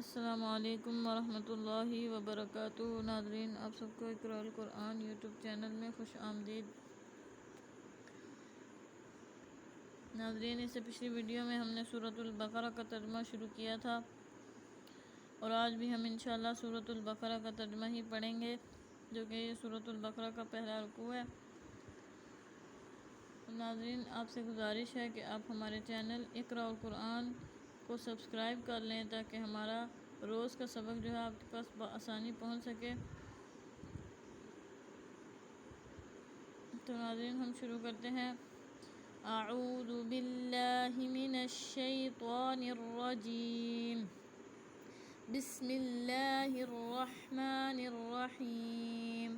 السلام علیکم ورحمۃ اللہ وبرکاتہ۔ ناظرین، آپ سب کو اقراء القرآن یوٹیوب چینل میں خوش آمدید۔ ناظرین، اس سے پچھلی ویڈیو میں ہم نے سورۃ البقرہ کا ترجمہ شروع کیا تھا اور آج بھی ہم انشاءاللہ سورۃ البقرہ کا ترجمہ ہی پڑھیں گے، جو کہ یہ سورۃ البقرہ کا پہلا رکوع ہے۔ ناظرین، آپ سے گزارش ہے کہ آپ ہمارے چینل اقراء القرآن کو سبسکرائب کر لیں تاکہ ہمارا روز کا سبق جو ہے آپ کے پاس بآسانی پہنچ سکے۔ تو ناظرین، ہم شروع کرتے ہیں۔ اعوذ باللہ من الشیطان الرجیم، بسم اللہ الرحمن الرحیم۔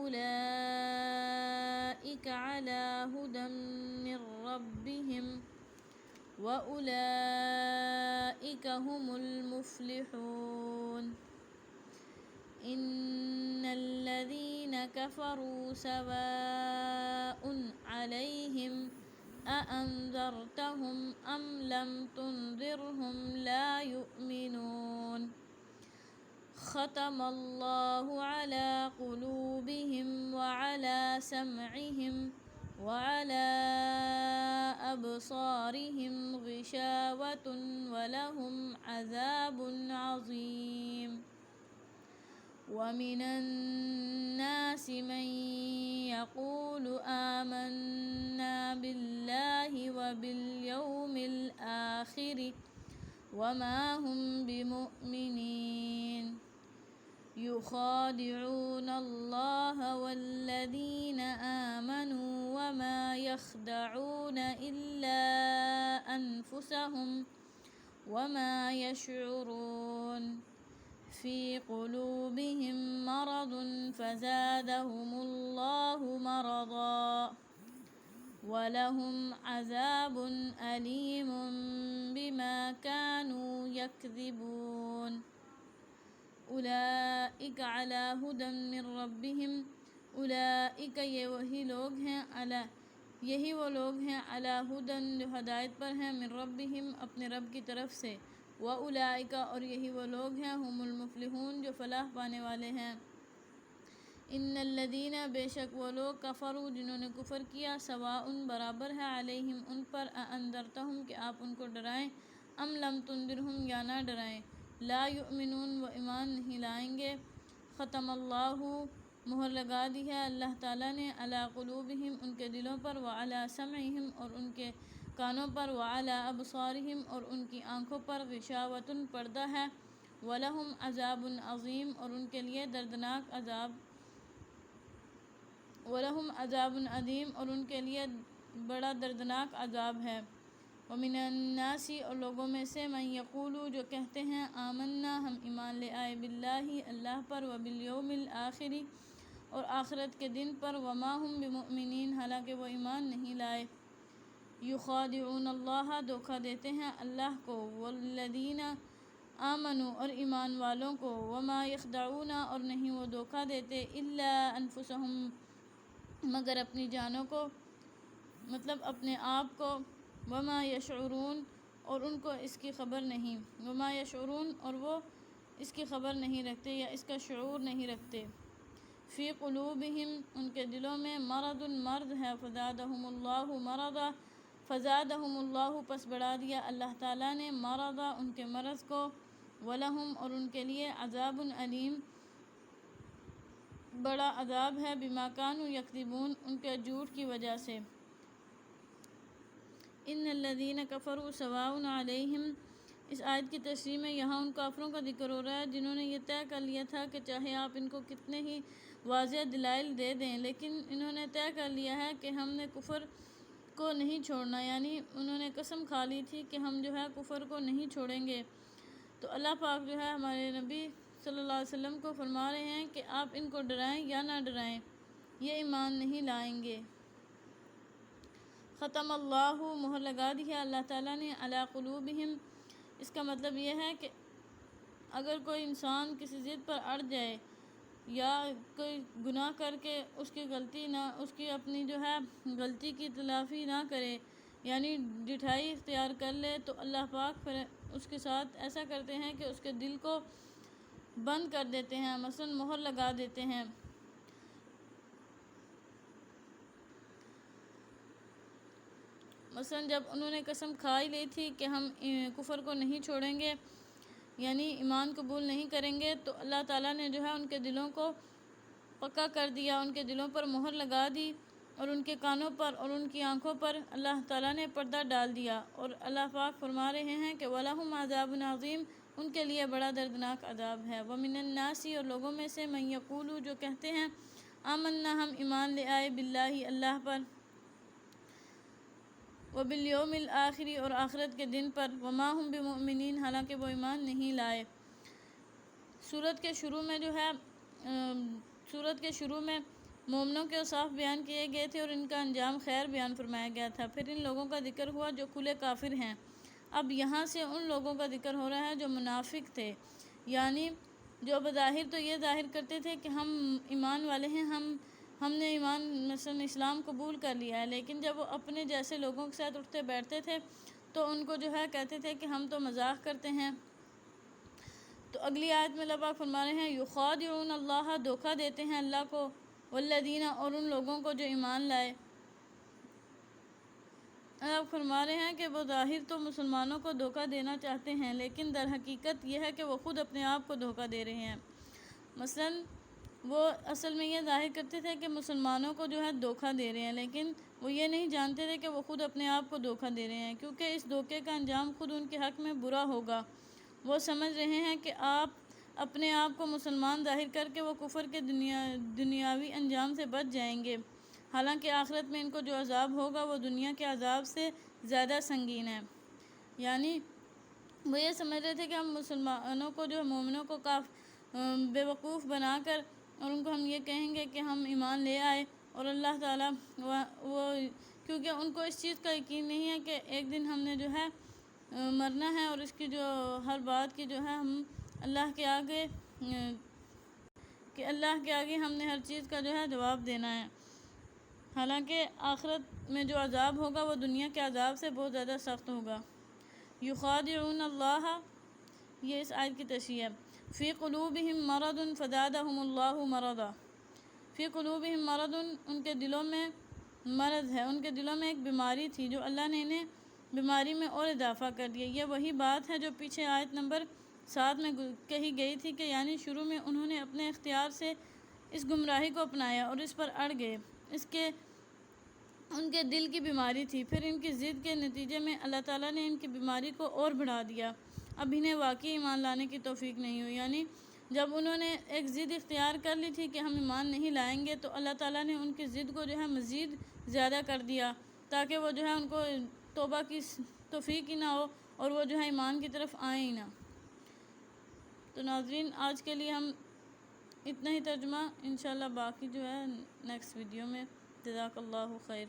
اولئک علی ھدی من ربہم وَأُولَئِكَ هُمُ الْمُفْلِحُونَ۔ إِنَّ الَّذِينَ كَفَرُوا سَوَاءٌ عَلَيْهِمْ أَأَنذَرْتَهُمْ أَمْ لَمْ تُنذِرْهُمْ لَا يُؤْمِنُونَ۔ ختم اللَّهُ عَلَى قُلُوبِهِمْ وَعَلَى سَمْعِهِمْ وَعَلَى أَبْصَارِهِمْ غِشَاوَةٌ وَلَهُمْ عَذَابٌ عَظِيمٌ۔ وَمِنَ النَّاسِ مَن يَقُولُ آمَنَّا بِاللَّهِ وَبِالْيَوْمِ الْآخِرِ وَمَا هُم بِمُؤْمِنِينَ۔ يُخَادِعُونَ اللَّهَ وَالَّذِينَ آمَنُوا وَمَا يَخْدَعُونَ إِلَّا أَنفُسَهُمْ وَمَا يَشْعُرُونَ۔ فِي قُلُوبِهِم مَّرَضٌ فَزَادَهُمُ اللَّهُ مَرَضًا وَلَهُمْ عَذَابٌ أَلِيمٌ بِمَا كَانُوا يَكْذِبُونَ۔ اولئک علی ھدی من ربہم، اولئک یہی وہ لوگ ہیں علی ھدی جو ہدایت پر ہیں، من ربہم اپنے رب کی طرف سے، واولئک اور یہی وہ لوگ ہیں، ھم المفلحون جو فلاح پانے والے ہیں۔ ان الذین بے شک وہ لوگ کفروا جنہوں نے کفر کیا، سواء برابر ہے، علیہم ان پر، اانذرتہم کہ آپ ان کو ڈرائیں، ام لم تنذرہم یا نہ ڈرائیں، لا یؤمنون وہ ایمان نہیں لائیں گے۔ ختم اللہ مہر لگا دی ہے اللہ تعالیٰ نے، علی قلوبہم ان کے دلوں پر، وعلی سمعہم اور ان کے کانوں پر، وعلی ابصارہم اور ان کی آنکھوں پر، غشاوۃ پردہ ہے، ولہم عذاب عظیم اور ان کے لیے دردناک عذاب، ولہم عذاب عظیم اور ان کے لیے بڑا دردناک عذاب ہے۔ ومن الناس اور لوگوں میں سے، من یقول جو کہتے ہیں، آمنا ہم ایمان لے آئے، باللہ اللہ پر، وبالیوم الآخر اور آخرت کے دن پر، وما ہم بمؤمنین حالانکہ وہ ایمان نہیں لائے۔ یخادعون اللہ دھوکہ دیتے ہیں اللہ کو، والذین آمنوا اور ایمان والوں کو، وما یخدعون اور نہیں وہ دھوکہ دیتے، الا انفسہم مگر اپنی جانوں کو، مطلب اپنے آپ کو، وما یشعرون اور ان کو اس کی خبر نہیں، وما یشعرون اور وہ اس کی خبر نہیں رکھتے یا اس کا شعور نہیں رکھتے۔ فی قلوبہم ان کے دلوں میں، مرض مرض ہے، فزادہم اللہ مرضا فزادہم اللہ پس بڑھا دیا اللہ تعالیٰ نے، مرضا ان کے مرض کو، ولہم اور ان کے لیے عذاب علیم بڑا عذاب ہے، بما کانوا یکذبون ان کے جھوٹ کی وجہ سے۔ ان الذین کفروا سواء علیہم، اس آیت کی تشریح میں یہاں ان کافروں کا ذکر ہو رہا ہے جنہوں نے یہ طے کر لیا تھا کہ چاہے آپ ان کو کتنے ہی واضح دلائل دے دیں، لیکن انہوں نے طے کر لیا ہے کہ ہم نے کفر کو نہیں چھوڑنا، یعنی انہوں نے قسم کھا لی تھی کہ ہم جو ہے کفر کو نہیں چھوڑیں گے۔ تو اللہ پاک جو ہے ہمارے نبی صلی اللہ علیہ وسلم کو فرما رہے ہیں کہ آپ ان کو ڈرائیں یا نہ ڈرائیں، یہ ایمان نہیں لائیں گے۔ ختم اللہ مہر لگا دی ہے اللہ تعالیٰ نے، علی قلوبہم اس کا مطلب یہ ہے کہ اگر کوئی انسان کسی ضد پر اڑ جائے یا کوئی گناہ کر کے اس کی غلطی نہ، اس کی اپنی جو ہے غلطی کی تلافی نہ کرے، یعنی ڈٹھائی اختیار کر لے تو اللہ پاک پھر اس کے ساتھ ایسا کرتے ہیں کہ اس کے دل کو بند کر دیتے ہیں، مثلا مہر لگا دیتے ہیں۔ مثلا جب انہوں نے قسم کھا ہی لی تھی کہ ہم کفر کو نہیں چھوڑیں گے، یعنی ایمان قبول نہیں کریں گے، تو اللہ تعالیٰ نے جو ہے ان کے دلوں کو پکا کر دیا، ان کے دلوں پر مہر لگا دی، اور ان کے کانوں پر اور ان کی آنکھوں پر اللہ تعالیٰ نے پردہ ڈال دیا۔ اور اللہ پاک فرما رہے ہیں کہ وَلَهُمْ عَذَابٌ عَظِيمٌ، ان کے لیے بڑا دردناک عذاب ہے۔ وَمِنَ النَّاسِ، اور لوگوں میں سے مَن یقول، جو کہتے ہیں آمنا، ہم ایمان لے آئے، باللہ، اللہ پر، وبالیوم الآخر، اور آخرت کے دن پر، وما ہم بمؤمنین، حالانکہ وہ ایمان نہیں لائے۔ سورت کے شروع میں مومنوں کے اوصاف بیان کیے گئے تھے اور ان کا انجام خیر بیان فرمایا گیا تھا۔ پھر ان لوگوں کا ذکر ہوا جو کھلے کافر ہیں۔ اب یہاں سے ان لوگوں کا ذکر ہو رہا ہے جو منافق تھے، یعنی جو بظاہر تو یہ ظاہر کرتے تھے کہ ہم ایمان والے ہیں، ہم نے ایمان مثلا اسلام قبول کر لیا ہے، لیکن جب وہ اپنے جیسے لوگوں کے ساتھ اٹھتے بیٹھتے تھے تو ان کو جو ہے کہتے تھے کہ ہم تو مذاق کرتے ہیں۔ تو اگلی آیت میں اللہ پاک فرما رہے ہیں یخادعون اللہ، دھوکہ دیتے ہیں اللہ کو، والذین، اور ان لوگوں کو جو ایمان لائے۔ اللہ فرما رہے ہیں کہ وہ ظاہر تو مسلمانوں کو دھوکہ دینا چاہتے ہیں، لیکن در حقیقت یہ ہے کہ وہ خود اپنے آپ کو دھوکہ دے رہے ہیں۔ مثلا وہ اصل میں یہ ظاہر کرتے تھے کہ مسلمانوں کو جو ہے دھوکہ دے رہے ہیں، لیکن وہ یہ نہیں جانتے تھے کہ وہ خود اپنے آپ کو دھوکہ دے رہے ہیں، کیونکہ اس دھوکے کا انجام خود ان کے حق میں برا ہوگا۔ وہ سمجھ رہے ہیں کہ آپ اپنے آپ کو مسلمان ظاہر کر کے وہ کفر کے دنیاوی انجام سے بچ جائیں گے، حالانکہ آخرت میں ان کو جو عذاب ہوگا وہ دنیا کے عذاب سے زیادہ سنگین ہے۔ یعنی وہ یہ سمجھ رہے تھے کہ ہم مسلمانوں کو، جو مومنوں کو بے وقوف بنا کر، اور ان کو ہم یہ کہیں گے کہ ہم ایمان لے آئے، اور اللہ تعالیٰ وہ کیونکہ ان کو اس چیز کا یقین نہیں ہے کہ ایک دن ہم نے جو ہے مرنا ہے، اور اس کی جو ہر بات کی جو ہے ہم اللہ کے آگے ہم نے ہر چیز کا جو ہے جواب دینا ہے، حالانکہ آخرت میں جو عذاب ہوگا وہ دنیا کے عذاب سے بہت زیادہ سخت ہوگا۔ یخادعون اللہ، یہ اس آیت کی تشریح ہے۔ فی قلوبہم مرض فزادہم اللہ مرضا، فی قلوبہم مرض، ان کے دلوں میں مرض ہے، ان کے دلوں میں ایک بیماری تھی جو اللہ نے انہیں بیماری میں اور اضافہ کر دیا۔ یہ وہی بات ہے جو پیچھے آیت نمبر 7 میں کہی گئی تھی کہ یعنی شروع میں انہوں نے اپنے اختیار سے اس گمراہی کو اپنایا اور اس پر اڑ گئے، ان کے دل کی بیماری تھی، پھر ان کی ضد کے نتیجے میں اللہ تعالیٰ نے ان کی بیماری کو اور بڑھا دیا، اب انہیں واقعی ایمان لانے کی توفیق نہیں ہوئی۔ یعنی جب انہوں نے ایک ضد اختیار کر لی تھی کہ ہم ایمان نہیں لائیں گے، تو اللہ تعالیٰ نے ان کی ضد کو جو ہے مزید زیادہ کر دیا، تاکہ وہ جو ہے ان کو توبہ کی توفیق ہی نہ ہو اور وہ جو ہے ایمان کی طرف آئیں ہی نہ۔ تو ناظرین، آج کے لیے ہم اتنا ہی ترجمہ، انشاءاللہ باقی جو ہے نیکسٹ ویڈیو میں۔ جزاک اللہ خیر۔